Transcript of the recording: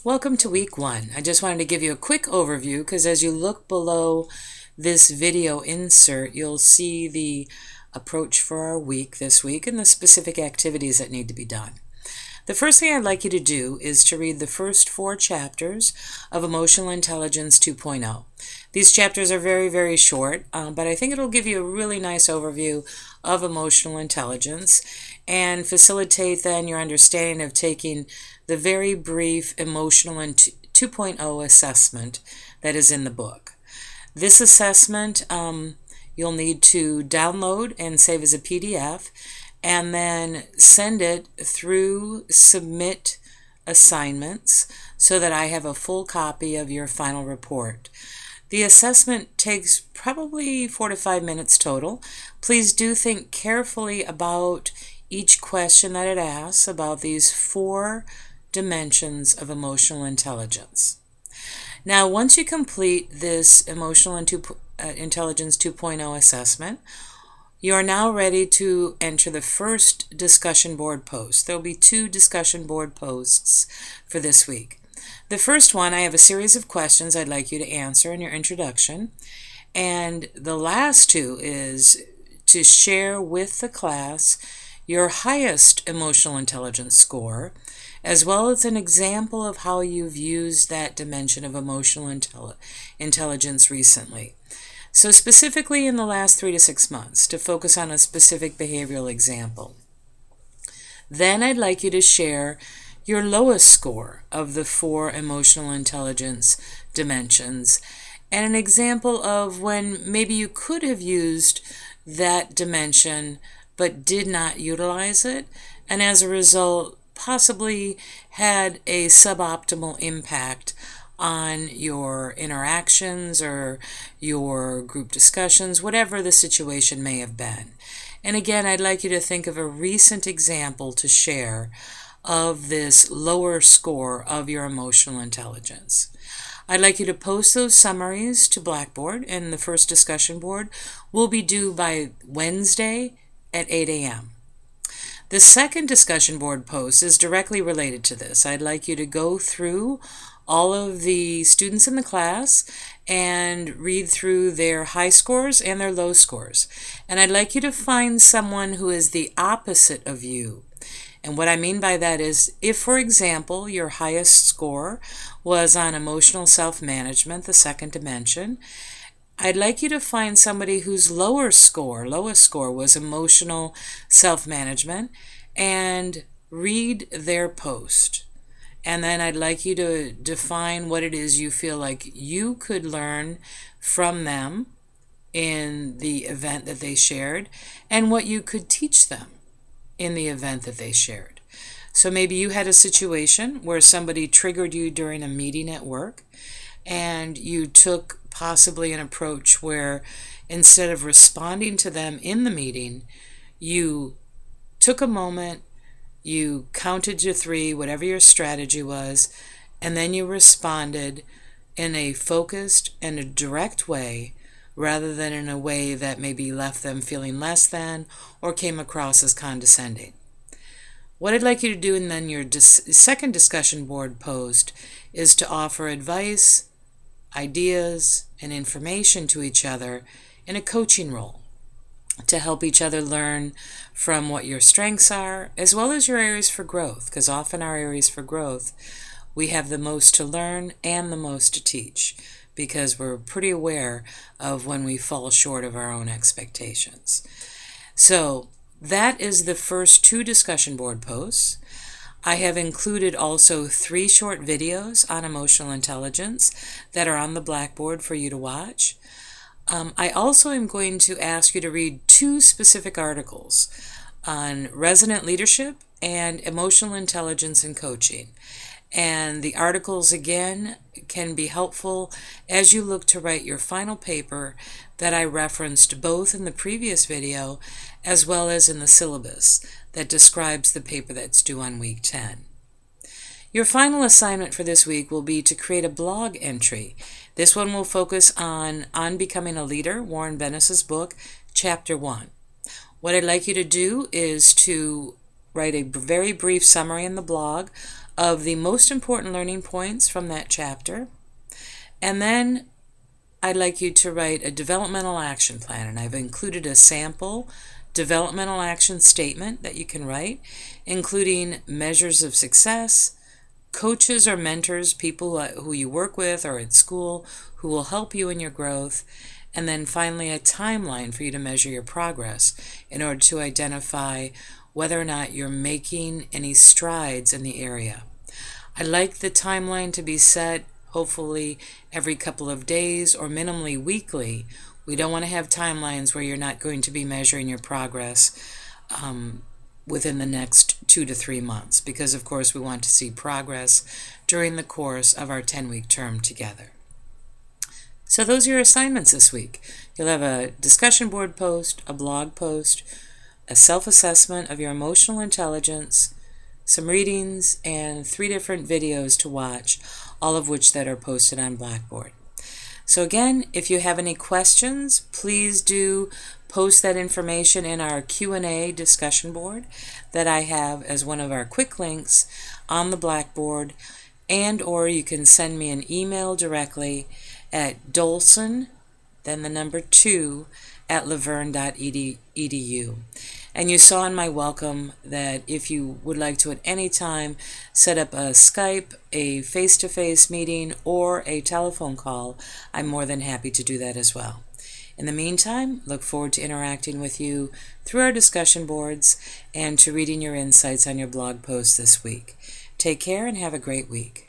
Welcome to week 1. I just wanted to give you a quick overview because as you look below this video insert, you'll see the approach for our week this week and the specific activities that need to be done. The first thing I'd like you to do is to read the first 4 chapters of Emotional Intelligence 2.0. These chapters are very, very short, but I think it'll give you a really nice overview of emotional intelligence and facilitate then your understanding of taking the very brief Emotional 2.0 assessment that is in the book. This assessment you'll need to download and save as a PDF, and then send it through Submit Assignments so that I have a full copy of your final report. The assessment takes probably 4 to 5 minutes total. Please do think carefully about each question that it asks about these 4 dimensions of emotional intelligence. Now, once you complete this Emotional Intelligence 2.0 assessment, you are now ready to enter the first discussion board post. There will be 2 discussion board posts for this week. The first one, I have a series of questions I'd like you to answer in your introduction. And the last 2 is to share with the class your highest emotional intelligence score, as well as an example of how you've used that dimension of emotional intelligence recently. So specifically in the last 3 to 6 months, to focus on a specific behavioral example. Then I'd like you to share your lowest score of the 4 emotional intelligence dimensions and an example of when maybe you could have used that dimension but did not utilize it, and as a result possibly had a suboptimal impact on your interactions or your group discussions, whatever the situation may have been. And again, I'd like you to think of a recent example to share of this lower score of your emotional intelligence. I'd like you to post those summaries to Blackboard, and the first discussion board will be due by Wednesday at 8 a.m. The second discussion board post is directly related to this. I'd like you to go through all of the students in the class and read through their high scores and their low scores. And I'd like you to find someone who is the opposite of you. And what I mean by that is, if, for example, your highest score was on emotional self-management, the second dimension, I'd like you to find somebody whose lowest score was emotional self-management and read their post. And then I'd like you to define what it is you feel like you could learn from them in the event that they shared and what you could teach them in the event that they shared. So maybe you had a situation where somebody triggered you during a meeting at work and you took possibly an approach where instead of responding to them in the meeting, you took a moment, you counted to 3, whatever your strategy was, and then you responded in a focused and a direct way rather than in a way that maybe left them feeling less than or came across as condescending. What I'd like you to do in then your second discussion board post is to offer advice, ideas, and information to each other in a coaching role to help each other learn from what your strengths are as well as your areas for growth, because often our areas for growth we have the most to learn and the most to teach because we're pretty aware of when we fall short of our own expectations. So that is the first 2 discussion board posts. I have included also 3 short videos on emotional intelligence that are on the Blackboard for you to watch. I also am going to ask you to read 2 specific articles on resonant leadership and emotional intelligence and coaching. And the articles, again, can be helpful as you look to write your final paper that I referenced both in the previous video as well as in the syllabus that describes the paper that's due on week 10. Your final assignment for this week will be to create a blog entry. This one will focus on Becoming a Leader, Warren Bennis's book, Chapter 1. What I'd like you to do is to write a very brief summary in the blog of the most important learning points from that chapter. And then I'd like you to write a developmental action plan, and I've included a sample developmental action statement that you can write, including measures of success, coaches or mentors, people who you work with or at school who will help you in your growth, and then finally a timeline for you to measure your progress in order to identify whether or not you're making any strides in the area. I like the timeline to be set hopefully every couple of days or minimally weekly. We don't want to have timelines where you're not going to be measuring your progress within the next 2 to 3 months, because of course we want to see progress during the course of our 10-week term together. So those are your assignments this week. You'll have a discussion board post, a blog post, a self-assessment of your emotional intelligence, some readings, and 3 different videos to watch, all of which that are posted on Blackboard. So again, if you have any questions, please do post that information in our Q&A discussion board that I have as one of our quick links on the Blackboard, and or you can send me an email directly at Dolson, then the number 2, at laverne.edu. And you saw in my welcome that if you would like to at any time set up a Skype, a face-to-face meeting, or a telephone call, I'm more than happy to do that as well. In the meantime, look forward to interacting with you through our discussion boards and to reading your insights on your blog posts this week. Take care and have a great week.